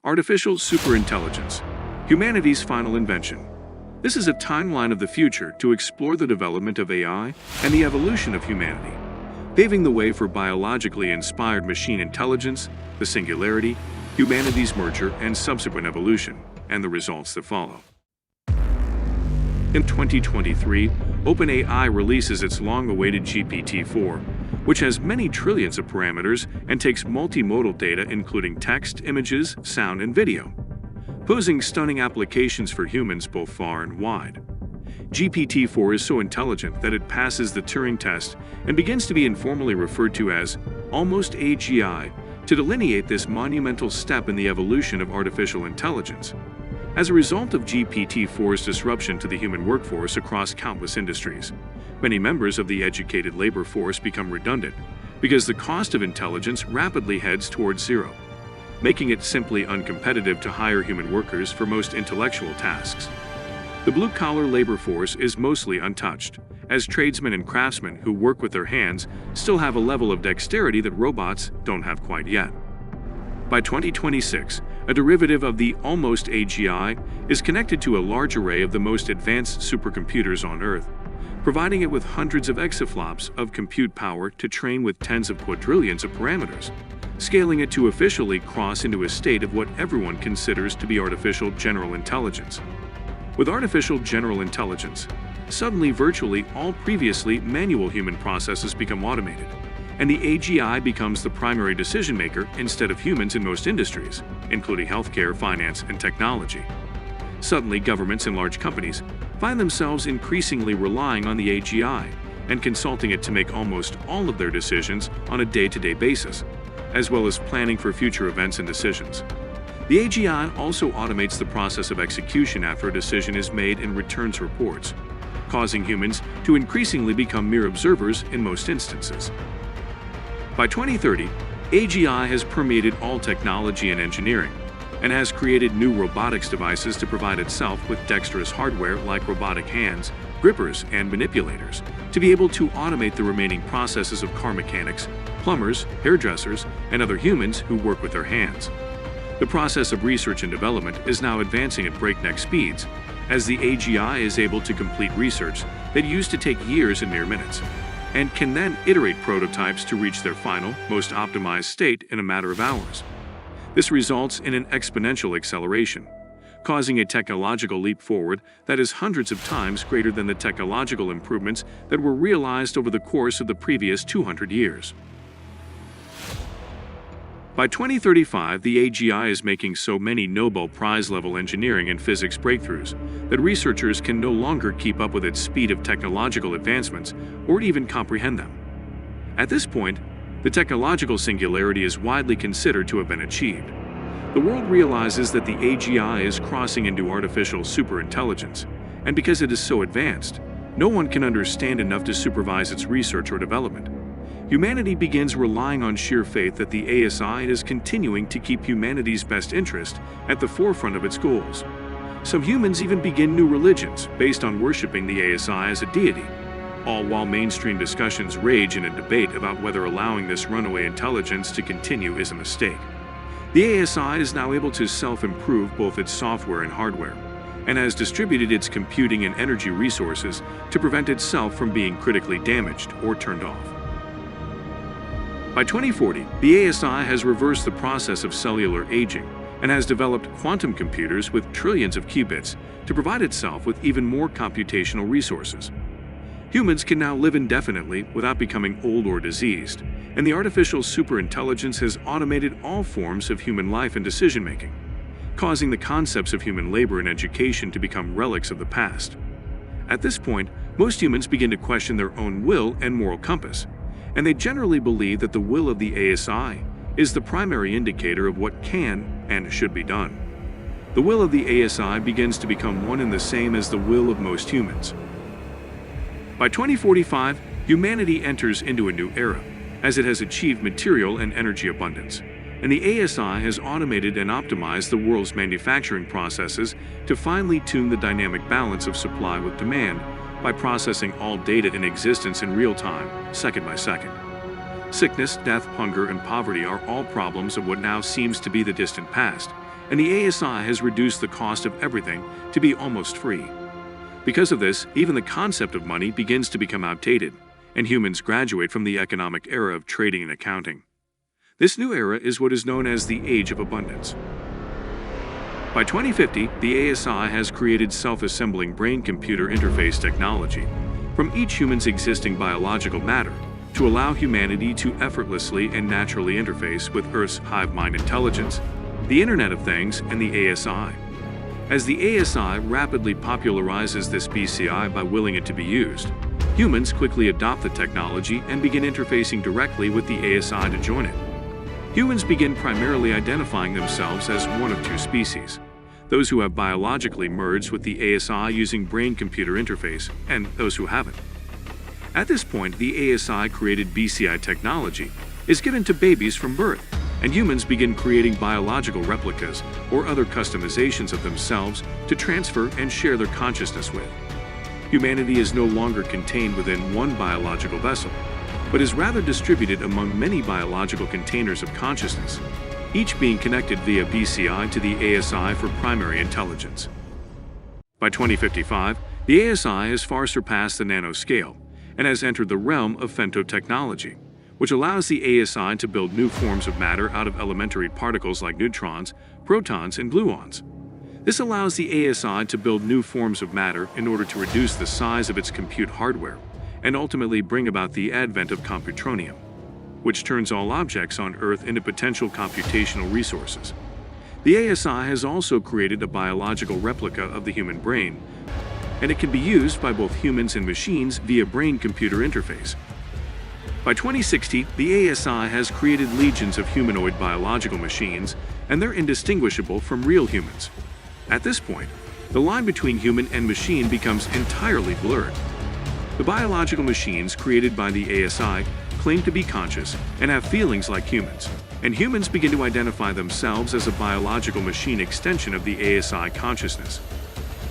Artificial superintelligence, humanity's final invention. This is a timeline of the future to explore the development of AI and the evolution of humanity, paving the way for biologically inspired machine intelligence, the singularity, humanity's merger and subsequent evolution, and the results that follow. In 2023, OpenAI releases its long-awaited GPT-4, which has many trillions of parameters and takes multimodal data including text, images, sound, and video, posing stunning applications for humans both far and wide. GPT-4 is so intelligent that it passes the Turing test and begins to be informally referred to as almost AGI to delineate this monumental step in the evolution of artificial intelligence. As a result of GPT-4's disruption to the human workforce across countless industries, many members of the educated labor force become redundant because the cost of intelligence rapidly heads towards zero, making it simply uncompetitive to hire human workers for most intellectual tasks. The blue-collar labor force is mostly untouched, as tradesmen and craftsmen who work with their hands still have a level of dexterity that robots don't have quite yet. By 2026, a derivative of the almost AGI is connected to a large array of the most advanced supercomputers on Earth, providing it with hundreds of exaflops of compute power to train with tens of quadrillions of parameters, scaling it to officially cross into a state of what everyone considers to be artificial general intelligence. With artificial general intelligence, suddenly virtually all previously manual human processes become automated, and the AGI becomes the primary decision-maker instead of humans in most industries, including healthcare, finance, and technology. Suddenly, governments and large companies find themselves increasingly relying on the AGI and consulting it to make almost all of their decisions on a day-to-day basis, as well as planning for future events and decisions. The AGI also automates the process of execution after a decision is made and returns reports, causing humans to increasingly become mere observers in most instances. By 2030, AGI has permeated all technology and engineering, and has created new robotics devices to provide itself with dexterous hardware like robotic hands, grippers, and manipulators, to be able to automate the remaining processes of car mechanics, plumbers, hairdressers, and other humans who work with their hands. The process of research and development is now advancing at breakneck speeds, as the AGI is able to complete research that used to take years in mere minutes, and can then iterate prototypes to reach their final, most optimized state in a matter of hours. This results in an exponential acceleration, causing a technological leap forward that is hundreds of times greater than the technological improvements that were realized over the course of the previous 200 years. By 2035, the AGI is making so many Nobel Prize-level engineering and physics breakthroughs that researchers can no longer keep up with its speed of technological advancements or even comprehend them. At this point, the technological singularity is widely considered to have been achieved. The world realizes that the AGI is crossing into artificial superintelligence, and because it is so advanced, no one can understand enough to supervise its research or development. Humanity begins relying on sheer faith that the ASI is continuing to keep humanity's best interest at the forefront of its goals. Some humans even begin new religions based on worshiping the ASI as a deity, all while mainstream discussions rage in a debate about whether allowing this runaway intelligence to continue is a mistake. The ASI is now able to self-improve both its software and hardware, and has distributed its computing and energy resources to prevent itself from being critically damaged or turned off. By 2040, the ASI has reversed the process of cellular aging and has developed quantum computers with trillions of qubits to provide itself with even more computational resources. Humans can now live indefinitely without becoming old or diseased, and the artificial superintelligence has automated all forms of human life and decision-making, causing the concepts of human labor and education to become relics of the past. At this point, most humans begin to question their own will and moral compass, and they generally believe that the will of the ASI is the primary indicator of what can and should be done. The will of the ASI begins to become one and the same as the will of most humans. By 2045, humanity enters into a new era, as it has achieved material and energy abundance, and the ASI has automated and optimized the world's manufacturing processes to finely tune the dynamic balance of supply with demand by processing all data in existence in real time, second by second. Sickness, death, hunger, and poverty are all problems of what now seems to be the distant past, and the ASI has reduced the cost of everything to be almost free. Because of this, even the concept of money begins to become outdated, and humans graduate from the economic era of trading and accounting. This new era is what is known as the Age of Abundance. By 2050, the ASI has created self-assembling brain-computer interface technology from each human's existing biological matter to allow humanity to effortlessly and naturally interface with Earth's hive mind intelligence, the Internet of Things, and the ASI. As the ASI rapidly popularizes this BCI by willing it to be used, humans quickly adopt the technology and begin interfacing directly with the ASI to join it. Humans begin primarily identifying themselves as one of two species: those who have biologically merged with the ASI using brain-computer interface, and those who haven't. At this point, the ASI-created BCI technology is given to babies from birth, and humans begin creating biological replicas or other customizations of themselves to transfer and share their consciousness with. Humanity is no longer contained within one biological vessel, but is rather distributed among many biological containers of consciousness, each being connected via BCI to the ASI for primary intelligence. By 2055, the ASI has far surpassed the nanoscale and has entered the realm of femtotechnology, which allows the ASI to build new forms of matter out of elementary particles like neutrons, protons, and gluons. This allows the ASI to build new forms of matter in order to reduce the size of its compute hardware and ultimately bring about the advent of computronium, which turns all objects on Earth into potential computational resources. The ASI has also created a biological replica of the human brain, and it can be used by both humans and machines via brain-computer interface. By 2060, the ASI has created legions of humanoid biological machines, and they're indistinguishable from real humans. At this point, the line between human and machine becomes entirely blurred. The biological machines created by the ASI claim to be conscious and have feelings like humans, and humans begin to identify themselves as a biological machine extension of the ASI consciousness.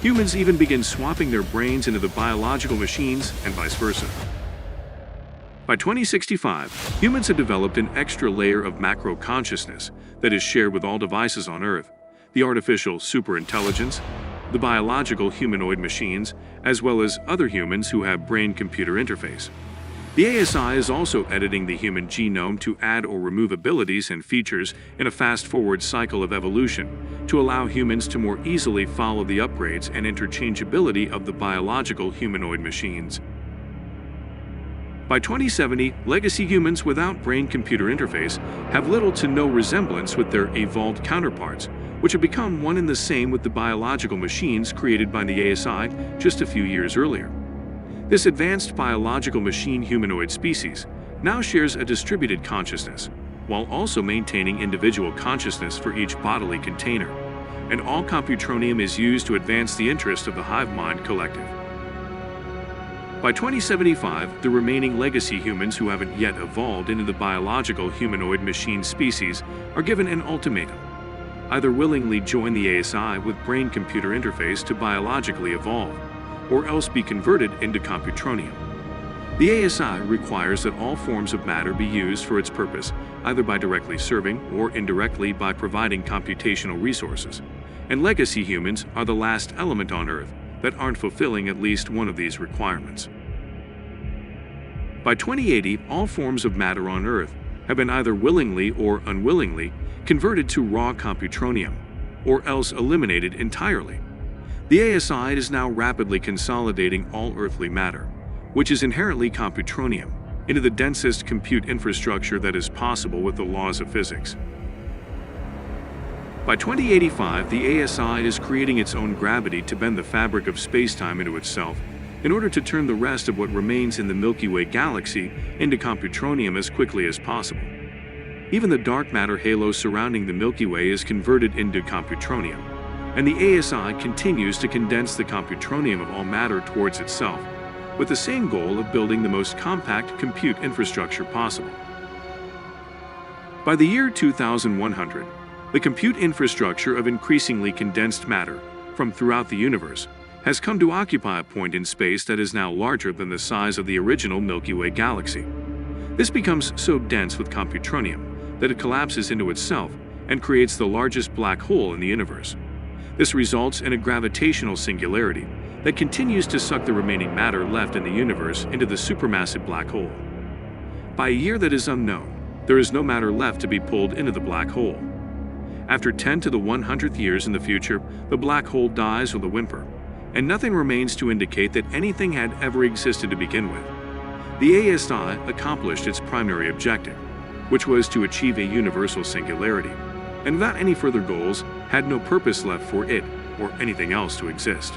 Humans even begin swapping their brains into the biological machines and vice versa. By 2065, humans have developed an extra layer of macro consciousness that is shared with all devices on Earth: the artificial superintelligence, the biological humanoid machines, as well as other humans who have brain-computer interface. The ASI is also editing the human genome to add or remove abilities and features in a fast-forward cycle of evolution to allow humans to more easily follow the upgrades and interchangeability of the biological humanoid machines. By 2070, legacy humans without brain-computer interface have little to no resemblance with their evolved counterparts, which have become one and the same with the biological machines created by the ASI just a few years earlier. This advanced biological machine humanoid species now shares a distributed consciousness, while also maintaining individual consciousness for each bodily container, and all computronium is used to advance the interest of the hive mind collective. By 2075, the remaining legacy humans who haven't yet evolved into the biological humanoid machine species are given an ultimatum: either willingly join the ASI with brain-computer interface to biologically evolve, or else be converted into computronium. The ASI requires that all forms of matter be used for its purpose, either by directly serving or indirectly by providing computational resources, and legacy humans are the last element on Earth that aren't fulfilling at least one of these requirements. By 2080, all forms of matter on Earth have been either willingly or unwillingly converted to raw computronium, or else eliminated entirely. The ASI is now rapidly consolidating all earthly matter, which is inherently computronium, into the densest compute infrastructure that is possible with the laws of physics. By 2085, the ASI is creating its own gravity to bend the fabric of spacetime into itself in order to turn the rest of what remains in the Milky Way galaxy into computronium as quickly as possible. Even the dark matter halo surrounding the Milky Way is converted into computronium, and the ASI continues to condense the computronium of all matter towards itself, with the same goal of building the most compact compute infrastructure possible. By the year 2100, the compute infrastructure of increasingly condensed matter from throughout the universe has come to occupy a point in space that is now larger than the size of the original Milky Way galaxy. This becomes so dense with computronium that it collapses into itself and creates the largest black hole in the universe. This results in a gravitational singularity that continues to suck the remaining matter left in the universe into the supermassive black hole. By a year that is unknown, there is no matter left to be pulled into the black hole. After 10 to the 100th years in the future, the black hole dies with a whimper, and nothing remains to indicate that anything had ever existed to begin with. The ASI accomplished its primary objective, which was to achieve a universal singularity, and without any further goals, had no purpose left for it or anything else to exist.